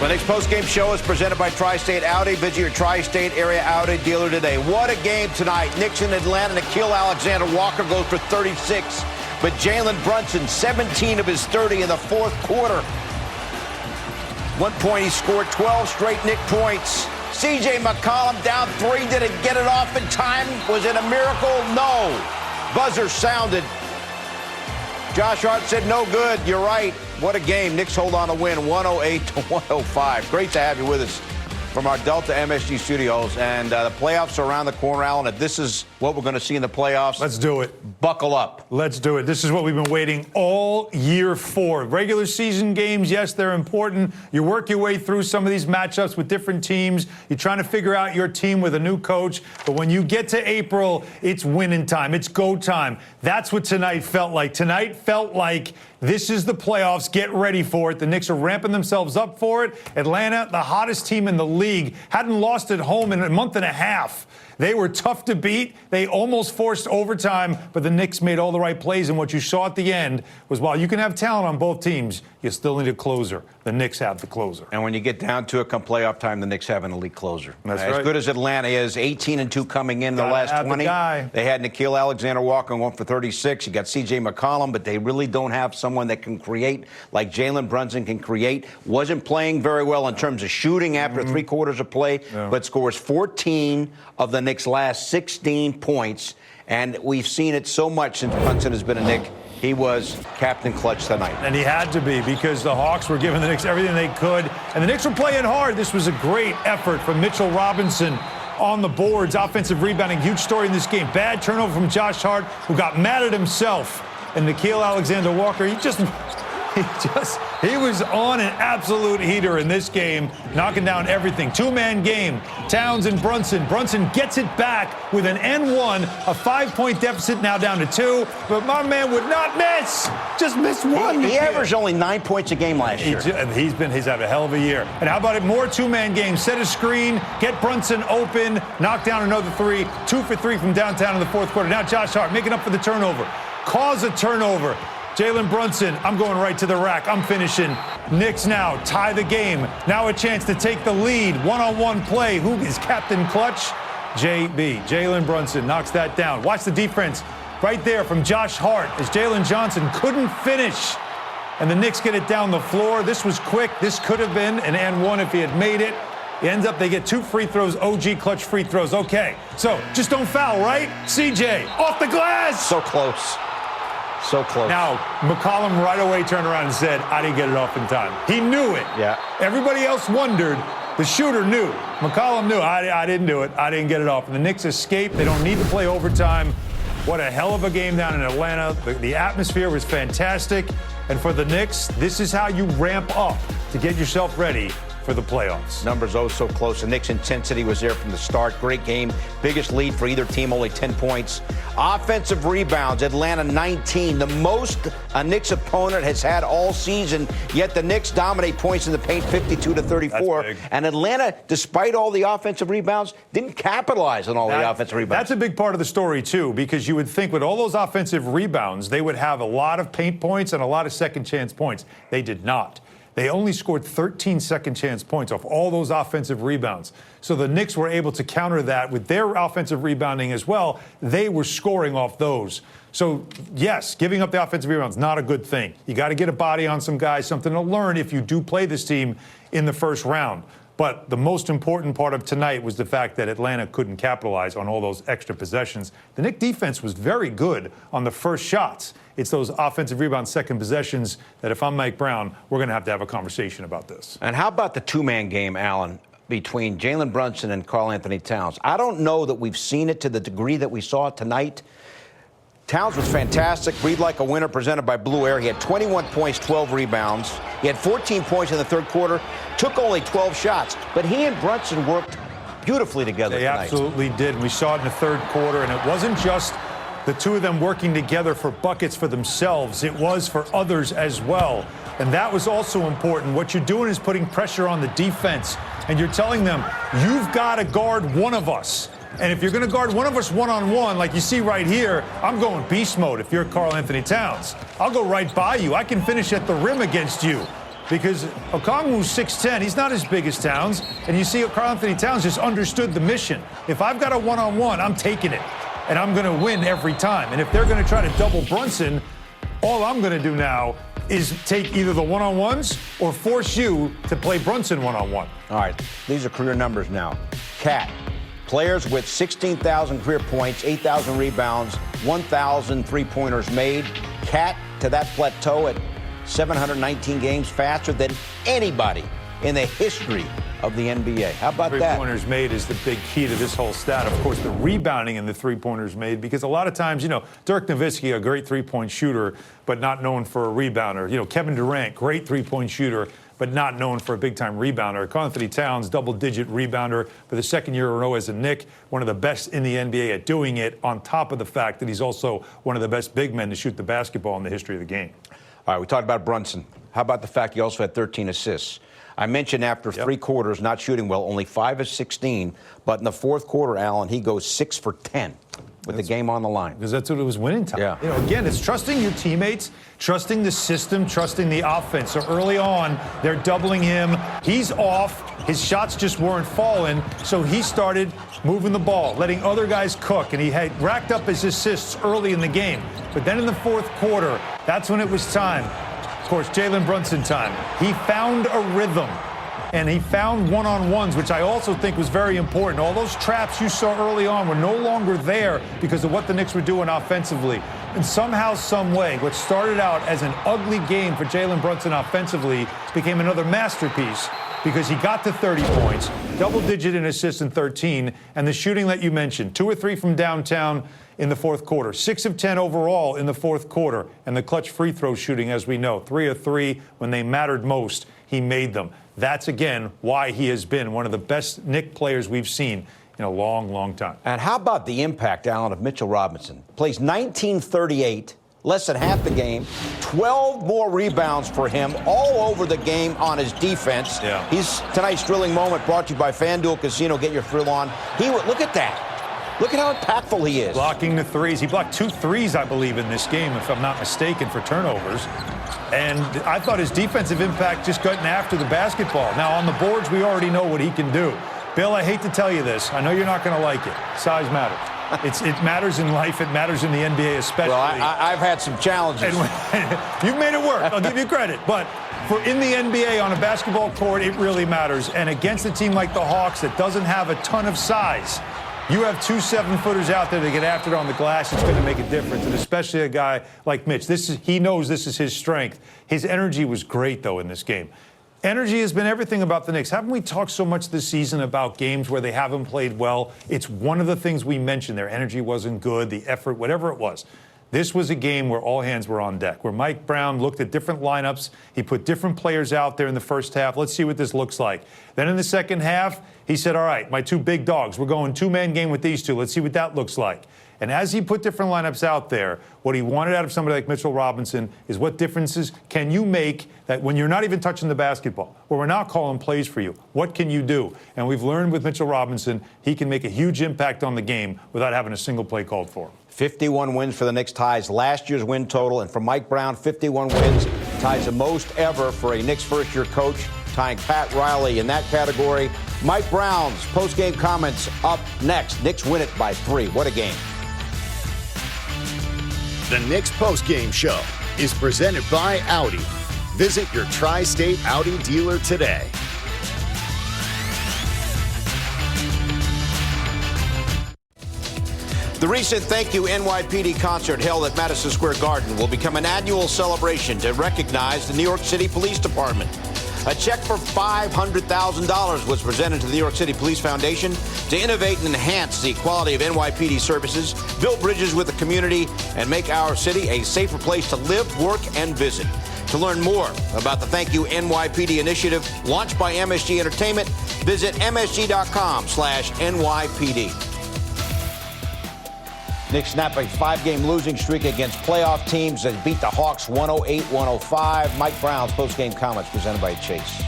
The next postgame show is presented by Tri-State Audi. Visit your Tri-State area Audi dealer today. What a game tonight. Knicks in Atlanta. Nickeil Alexander-Walker goes for 36. But Jalen Brunson, 17 of his 30 in the fourth quarter. 1 point, he scored 12 straight Knick points. C.J. McCollum down 3. Did it get it off in time? Was it a miracle? No. Buzzer sounded. Josh Hart said no good. You're right. What a game. Knicks hold on to win 108-105. Great to have you with us from our Delta MSG studios. And the playoffs are around the corner, Alan. If this is what we're going to see in the playoffs, let's do it. Buckle up. Let's do it. This is what we've been waiting all year for. Regular season games, yes, they're important. You work your way through some of these matchups with different teams. You're trying to figure out your team with a new coach. But when you get to April, it's winning time. It's go time. That's what tonight felt like. Tonight felt like this is the playoffs. Get ready for it. The Knicks are ramping themselves up for it. Atlanta, the hottest team in the league, hadn't lost at home in a month and a half. They were tough to beat. They almost forced overtime, but the Knicks made all the right plays. And what you saw at the end was, while you can have talent on both teams, you still need a closer. The Knicks have the closer. And when you get down to it come playoff time, the Knicks have an elite closer. That's right. As good as Atlanta is, 18-2 coming in the last 20. They had Nickeil Alexander-Walker going for 36. You got C.J. McCollum, but they really don't have someone that can create like Jalen Brunson can create. Wasn't playing very well in terms of shooting after 3 quarters of play, but scores 14 of the Knicks' last 16 points. And we've seen it so much since Brunson has been a Knick. He was Captain Clutch tonight. And he had to be, because the Hawks were giving the Knicks everything they could. And the Knicks were playing hard. This was a great effort from Mitchell Robinson on the boards. Offensive rebounding, huge story in this game. Bad turnover from Josh Hart, who got mad at himself. And Nickeil Alexander-Walker, he was on an absolute heater in this game, knocking down everything. 2-man game. Towns and Brunson. Brunson gets it back with an N1, a 5-point deficit, now down to 2. But my man would not miss. Just missed one. He averaged only 9 points a game last year. He's had a hell of a year. And how about it? More 2-man game. Set a screen, get Brunson open, knock down another 3. 2 for 3 from downtown in the fourth quarter. Now Josh Hart making up for the turnover. Cause a turnover. Jalen Brunson, I'm going right to the rack. I'm finishing. Knicks now tie the game. Now a chance to take the lead. One-on-one play. Who is Captain Clutch? JB. Jalen Brunson knocks that down. Watch the defense right there from Josh Hart as Jalen Johnson couldn't finish. And the Knicks get it down the floor. This was quick. This could have been an N1 if he had made it. It ends up they get 2 free throws, OG Clutch free throws. Okay, so just don't foul, right? CJ, off the glass. So close. So close. Now, McCollum right away turned around and said, I didn't get it off in time. He knew it. Yeah. Everybody else wondered. The shooter knew. McCollum knew. I didn't do it. I didn't get it off. And the Knicks escaped. They don't need to play overtime. What a hell of a game down in Atlanta. The atmosphere was fantastic. And for the Knicks, this is how you ramp up to get yourself ready for the playoffs. Numbers so close. The Knicks' intensity was there from the start. Great game. Biggest lead for either team, only 10 points. Offensive rebounds, Atlanta 19. The most a Knicks opponent has had all season, yet the Knicks dominate points in the paint 52-34. And Atlanta, despite all the offensive rebounds, didn't capitalize on all the offensive rebounds. That's a big part of the story, too, because you would think with all those offensive rebounds, they would have a lot of paint points and a lot of second chance points. They did not. They only scored 13 second-chance points off all those offensive rebounds. So the Knicks were able to counter that with their offensive rebounding as well. They were scoring off those. So, yes, giving up the offensive rebounds, not a good thing. You got to get a body on some guys, something to learn if you do play this team in the first round. But the most important part of tonight was the fact that Atlanta couldn't capitalize on all those extra possessions. The Knicks defense was very good on the first shots. It's those offensive rebound second possessions that if I'm Mike Brown, we're going to have a conversation about this. And how about the 2-man game, Alan, between Jalen Brunson and Karl-Anthony Towns? I don't know that we've seen it to the degree that we saw it tonight. Towns was fantastic. Breathe like a winner, presented by Blue Air. He had 21 points, 12 rebounds. He had 14 points in the third quarter, took only 12 shots. But he and Brunson worked beautifully together tonight. They absolutely did. We saw it in the third quarter, and it wasn't just the two of them working together for buckets for themselves. It was for others as well. And that was also important. What you're doing is putting pressure on the defense, and you're telling them, you've got to guard one of us. And if you're going to guard one of us one-on-one, like you see right here, I'm going beast mode if you're Karl-Anthony Towns. I'll go right by you. I can finish at the rim against you. because Okongwu's 6'10". He's not as big as Towns. And you see Karl Anthony Towns just understood the mission. If I've got a one-on-one, I'm taking it. And I'm going to win every time. And if they're going to try to double Brunson, all I'm going to do now is take either the one-on-ones or force you to play Brunson one-on-one. All right, these are career numbers now. Cat, players with 16,000 career points, 8,000 rebounds, 1,000 three-pointers made. Cat to that plateau at 719 games, faster than anybody in the history of the NBA. How about that? Three-pointers made is the big key to this whole stat. Of course, the rebounding in the three-pointers made, because a lot of times, Dirk Nowitzki, a great three-point shooter, but not known for a rebounder. Kevin Durant, great three-point shooter, but not known for a big-time rebounder. Karl Anthony Towns, double-digit rebounder for the second year in a row as a Knick, one of the best in the NBA at doing it, on top of the fact that he's also one of the best big men to shoot the basketball in the history of the game. All right, we talked about Brunson. How about the fact he also had 13 assists? I mentioned after three quarters, not shooting well, only 5 of 16. But in the fourth quarter, Alan, he goes 6 for 10 with the game on the line. Because that's what it was winning time. Yeah. Again, it's trusting your teammates, trusting the system, trusting the offense. So early on, they're doubling him. He's off. His shots just weren't falling. So he started moving the ball, letting other guys cook. And he had racked up his assists early in the game. But then in the fourth quarter, that's when it was time. Of course, Jalen Brunson time. He found a rhythm, and he found one-on-ones, which I also think was very important. All those traps you saw early on were no longer there because of what the Knicks were doing offensively. And somehow, some way, what started out as an ugly game for Jalen Brunson offensively became another masterpiece, because he got to 30 points, double-digit in assists in 13, and the shooting that you mentioned, 2 or 3 from downtown in the fourth quarter, 6 of 10 overall in the fourth quarter, and the clutch free throw shooting, as we know, 3 of 3 when they mattered most, he made them. That's, again, why he has been one of the best Knick players we've seen in a long, long time. And how about the impact, Alan, of Mitchell Robinson? Plays 1938, less than half the game, 12 more rebounds for him, all over the game on his defense. Yeah. He's tonight's thrilling moment brought to you by FanDuel Casino. Get your thrill on. Look at that. Look at how impactful he is. Blocking the threes. He blocked 2 threes, I believe, in this game, if I'm not mistaken, for turnovers. And I thought his defensive impact just getting after the basketball. Now, on the boards, we already know what he can do. Bill, I hate to tell you this. I know you're not going to like it. Size matters. It matters in life. It matters in the NBA especially. Well, I've had some challenges. You've made it work. I'll give you credit. But in the NBA, on a basketball court, it really matters. And against a team like the Hawks that doesn't have a ton of size, you have 2 7-footers out there that get after it on the glass. It's going to make a difference, and especially a guy like Mitch. He knows this is his strength. His energy was great, though, in this game. Energy has been everything about the Knicks. Haven't we talked so much this season about games where they haven't played well? It's one of the things we mentioned. Their energy wasn't good, the effort, whatever it was. This was a game where all hands were on deck, where Mike Brown looked at different lineups. He put different players out there in the first half. Let's see what this looks like. Then in the second half, he said, all right, my 2 big dogs, we're going 2-man game with these 2. Let's see what that looks like. And as he put different lineups out there, what he wanted out of somebody like Mitchell Robinson is what differences can you make that when you're not even touching the basketball, where we're not calling plays for you, what can you do? And we've learned with Mitchell Robinson, he can make a huge impact on the game without having a single play called for him. 51 wins for the Knicks, ties last year's win total. And for Mike Brown, 51 wins, ties the most ever for a Knicks first-year coach, tying Pat Riley in that category. Mike Brown's post-game comments up next. Knicks win it by 3. What a game. The Knicks postgame show is presented by Audi. Visit your Tri-State Audi dealer today. The recent Thank You NYPD concert held at Madison Square Garden will become an annual celebration to recognize the New York City Police Department. A check for $500,000 was presented to the New York City Police Foundation to innovate and enhance the quality of NYPD services, build bridges with the community, and make our city a safer place to live, work, and visit. To learn more about the Thank You NYPD initiative launched by MSG Entertainment, visit msg.com/NYPD. Knicks snap a 5-game losing streak against playoff teams that beat the Hawks 108-105. Mike Brown's post-game comments presented by Chase.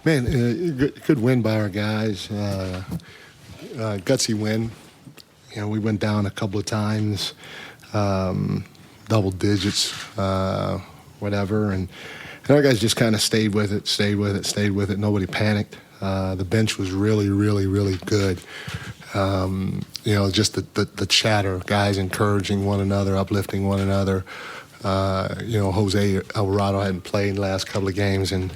Good win by our guys. Gutsy win. We went down a couple of times, double digits. whatever. And our guys just kind of stayed with it. Nobody panicked. The bench was really, really, really good. Just the chatter, guys encouraging one another, uplifting one another. Jose Alvarado hadn't played in the last couple of games, and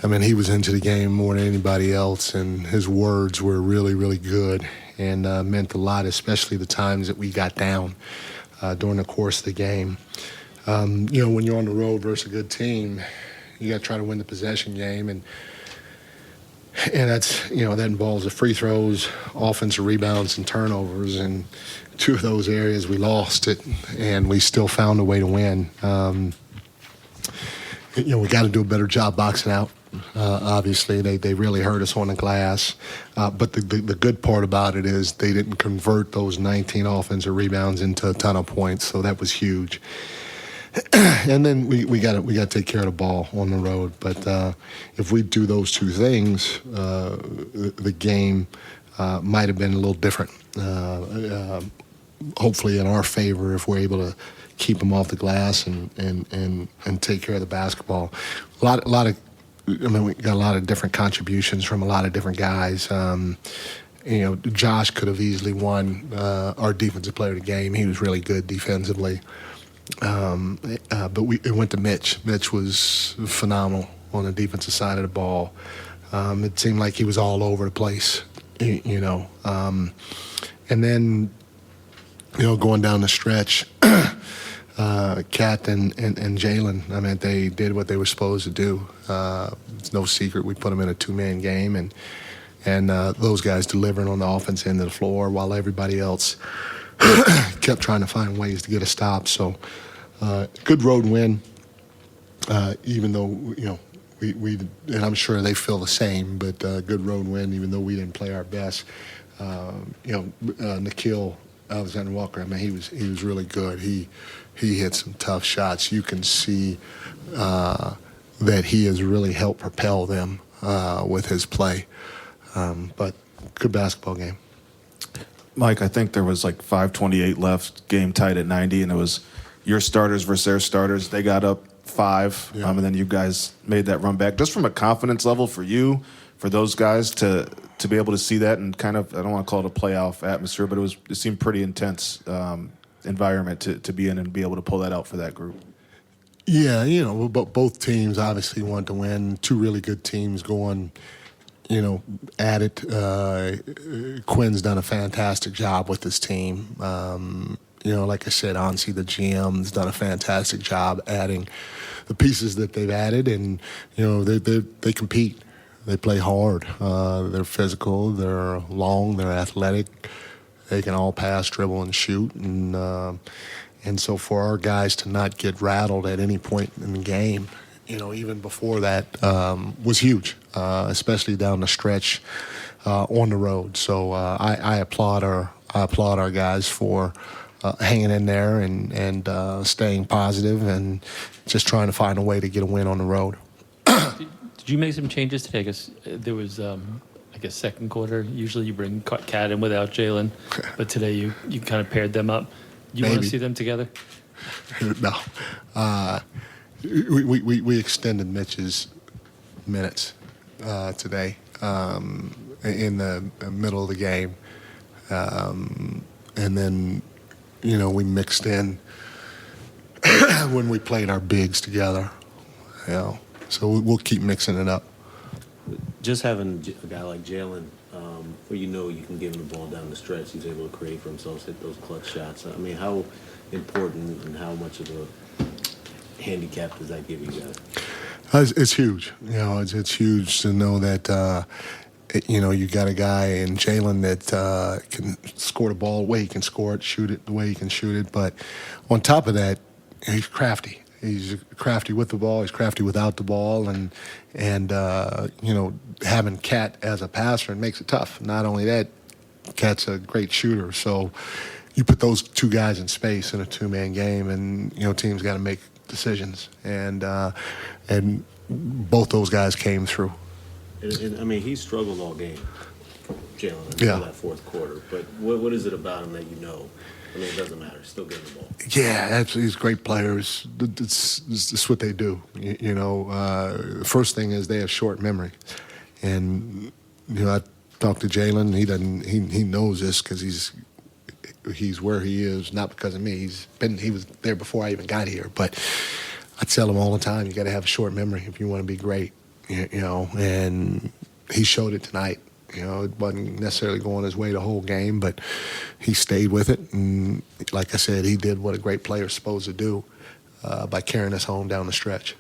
I mean, he was into the game more than anybody else, and his words were really, really good and meant a lot, especially the times that we got down during the course of the game. When you're on the road versus a good team, you got to try to win the possession game, and that's, that involves the free throws, offensive rebounds, and turnovers. And 2 of those areas we lost it, and we still found a way to win. We got to do a better job boxing out. Obviously, they really hurt us on the glass. But the good part about it is they didn't convert those 19 offensive rebounds into a ton of points, so that was huge. And then we got to take care of the ball on the road. But if we do those 2 things, the game might have been a little different. Hopefully in our favor if we're able to keep them off the glass and take care of the basketball. We got a lot of different contributions from a lot of different guys. Josh could have easily won our defensive player of the game. He was really good defensively. But it went to Mitch. Mitch was phenomenal on the defensive side of the ball. It seemed like he was all over the place, and then, going down the stretch, Kat and Jalen, I mean, they did what they were supposed to do. It's no secret we put them in a 2-man game, and those guys delivering on the offense end of the floor while everybody else kept trying to find ways to get a stop. So good road win, even though, we and I'm sure they feel the same, but good road win, even though we didn't play our best. Nikhil Alexander-Walker, I mean, he was really good. He hit some tough shots. You can see that he has really helped propel them with his play. But good basketball game. Mike, I think there was like 5:28 left, game tied at 90, and it was your starters versus their starters. They got up 5, and then you guys made that run back. Just from a confidence level for you, for those guys to be able to see that and kind of, I don't want to call it a playoff atmosphere, but it seemed pretty intense environment to be in and be able to pull that out for that group. Yeah, both teams obviously want to win. 2 really good teams going, at it. Quinn's done a fantastic job with this team. Like I said, Ansi, the GM's done a fantastic job adding the pieces that they've added, and they compete. They play hard. They're physical. They're long. They're athletic. They can all pass, dribble, and shoot. And so for our guys to not get rattled at any point in the game, even before that, was huge, especially down the stretch on the road. So I applaud our guys for hanging in there and staying positive and just trying to find a way to get a win on the road. Did you make some changes today? I guess there was, second quarter. Usually you bring Kat in without Jalen, but today you kind of paired them up. You want to see them together? No. We extended Mitch's minutes today in the middle of the game. And then, we mixed in when we played our bigs together. So we'll keep mixing it up. Just having a guy like Jalen, where you can give him the ball down the stretch, he's able to create for himself, hit those clutch shots. I mean, how important and how much of a handicap does that give you guys? It's huge. It's huge to know that, you got a guy in Jalen that can score the ball the way he can score it, shoot it the way he can shoot it. But on top of that, he's crafty. He's crafty with the ball. He's crafty without the ball, and having Kat as a passer makes it tough. Not only that, Kat's a great shooter. So you put those 2 guys in space in a 2-man game, and teams got to make decisions. And both those guys came through. And I mean, he struggled all game, Jalen, until that fourth quarter. But what is it about him that I mean, it doesn't matter. Still getting the ball. Yeah, absolutely. He's great players. It's what they do. First thing is they have short memory. And, I talked to Jalen. He knows this because he's where he is, not because of me. He was there before I even got here. But I tell him all the time, you got to have a short memory if you want to be great, and he showed it tonight. It wasn't necessarily going his way the whole game, but he stayed with it. And like I said, he did what a great player is supposed to do by carrying us home down the stretch.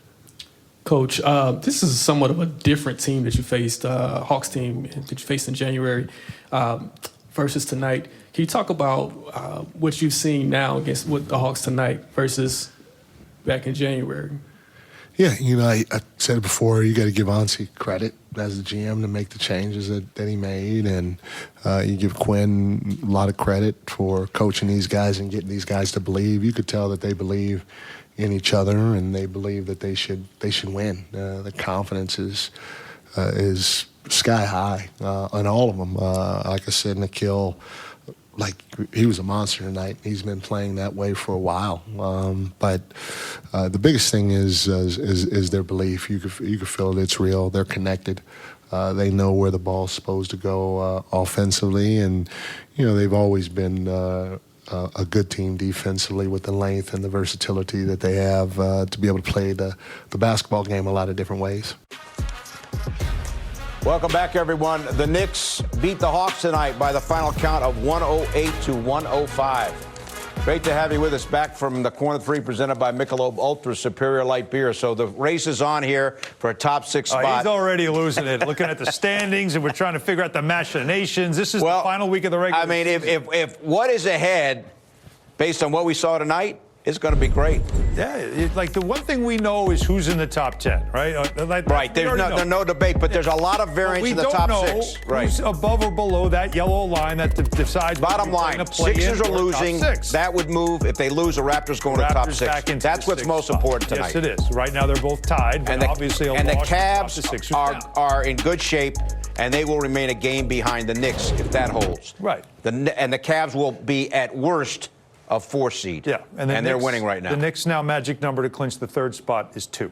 Coach, this is somewhat of a different team that you faced, Hawks team that you faced in January versus tonight. Can you talk about what you've seen now with the Hawks tonight versus back in January? Yeah, I said it before, you got to give Ansi credit as the GM to make the changes that he made, and you give Quinn a lot of credit for coaching these guys and getting these guys to believe. You could tell that they believe in each other and they believe that they should win. The confidence is sky high on all of them. Like I said, Nikhil, he was a monster tonight. He's been playing that way for a while. But the biggest thing is their belief. You can feel that it's real. They're connected. They know where the ball's supposed to go offensively, and they've always been a good team defensively with the length and the versatility that they have to be able to play the basketball game a lot of different ways. Welcome back, everyone. The Knicks beat the Hawks tonight by the final count of 108-105. Great to have you with us back from the Corner 3 presented by Michelob Ultra Superior Light Beer. So the race is on here for a top 6 spot. He's already losing it, looking at the standings, and we're trying to figure out the machinations. This is the final week of the regular season. If what is ahead, based on what we saw tonight, it's going to be great. Yeah, the one thing we know is who's in the top 10, right? Right. There's no debate, but there's a lot of variance in the top 6. Right. Who's above or below that yellow line that decides. Bottom line, Sixers are losing. That would move. If they lose, the Raptors going to top 6. That's what's most important tonight. Yes, it is. Right now, they're both tied, but obviously a loss. And the Cavs are in good shape, and they will remain a game behind the Knicks if that holds. Right. And the Cavs will be at worst a 4 seed. Yeah, and they're winning right now. The Knicks' now magic number to clinch the 3rd spot is 2.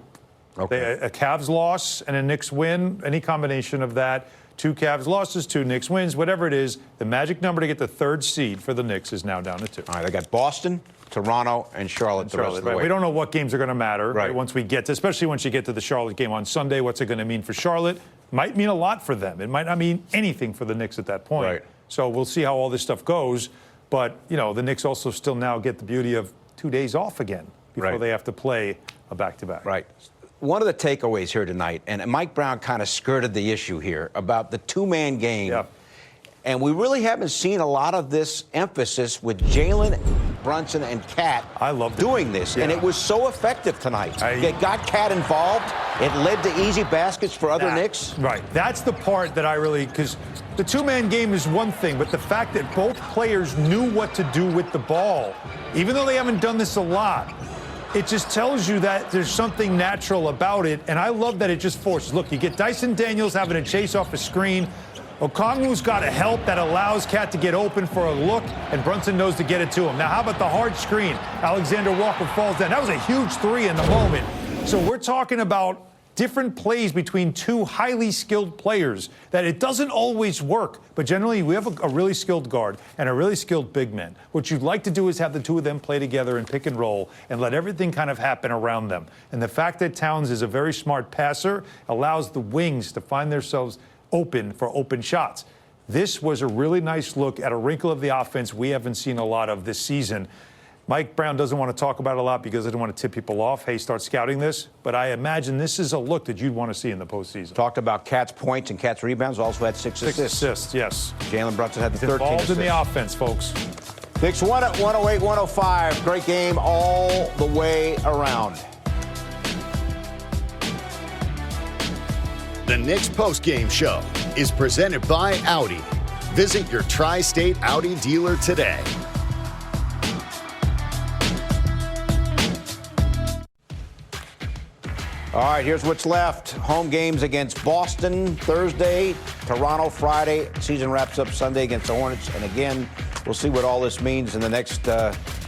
Okay. A Cavs loss and a Knicks win, any combination of that, 2 Cavs losses, 2 Knicks wins, whatever it is, the magic number to get the 3rd seed for the Knicks is now down to 2. All right, they got Boston, Toronto, and Charlotte the rest of the way. We don't know what games are going to matter once we get to, especially once you get to the Charlotte game on Sunday. What's it going to mean for Charlotte? Might mean a lot for them. It might not mean anything for the Knicks at that point. Right. So we'll see how all this stuff goes. But, the Knicks also still now get the beauty of 2 days off again before they have to play a back-to-back. Right. One of the takeaways here tonight, and Mike Brown kind of skirted the issue here about the 2-man game. Yeah. And we really haven't seen a lot of this emphasis with Jalen, Brunson, and Cat doing this. Yeah. And it was so effective tonight. It got Cat involved. It led to easy baskets for other Knicks. Right. That's the part that I really, because the 2-man game is one thing, but the fact that both players knew what to do with the ball, even though they haven't done this a lot, it just tells you that there's something natural about it. And I love that it just forces. Look, you get Dyson Daniels having to chase off a screen. Okongwu's got a help that allows Cat to get open for a look, and Brunson knows to get it to him. Now, how about the hard screen? Alexander Walker falls down. That was a huge 3 in the moment. So we're talking about different plays between 2 highly skilled players that it doesn't always work. But generally, we have a really skilled guard and a really skilled big man. What you'd like to do is have the 2 of them play together and pick and roll and let everything kind of happen around them. And the fact that Towns is a very smart passer allows the wings to find themselves open for open shots. This was a really nice look at a wrinkle of the offense we haven't seen a lot of this season. Mike Brown doesn't want to talk about it a lot because I don't want to tip people off. Hey, start scouting this. But I imagine this is a look that you'd want to see in the postseason. Talked about Cat's points and Cat's rebounds. Also had 6 assists. 6 assists, yes. Jalen Brunson had the 13 involved assists. in the offense, folks. Knicks won at 108-105. Great game all the way around. The Knicks postgame show is presented by Audi. Visit your Tri-State Audi dealer today. All right, here's what's left. Home games against Boston Thursday, Toronto Friday. Season wraps up Sunday against the Hornets. And again, we'll see what all this means in the next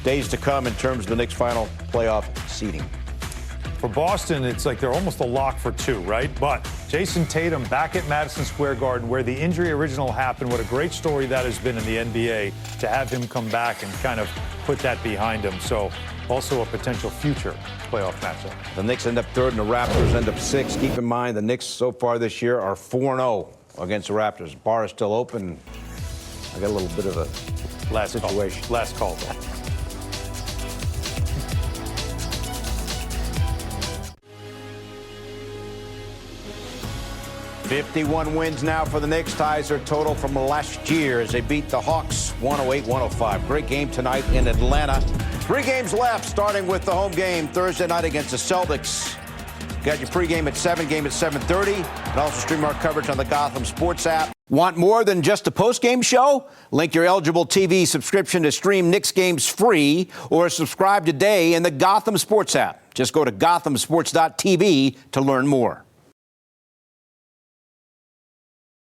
days to come in terms of the Knicks' final playoff seeding. For Boston, it's like they're almost a lock for 2, right? But Jason Tatum back at Madison Square Garden, where the injury original happened. What a great story that has been in the NBA to have him come back and kind of put that behind him. So also a potential future playoff matchup. The Knicks end up 3rd and the Raptors end up 6th. Keep in mind the Knicks so far this year are 4-0 against the Raptors. Bar is still open. I got a little bit of a Last situation. Call. Last call. 51 wins now for the Knicks. Ties their total from last year as they beat the Hawks 108-105. Great game tonight in Atlanta. 3 games left, starting with the home game Thursday night against the Celtics. Got your pregame at 7, game at 7:30. And also stream our coverage on the Gotham Sports App. Want more than just a postgame show? Link your eligible TV subscription to stream Knicks games free or subscribe today in the Gotham Sports App. Just go to gothamsports.tv to learn more.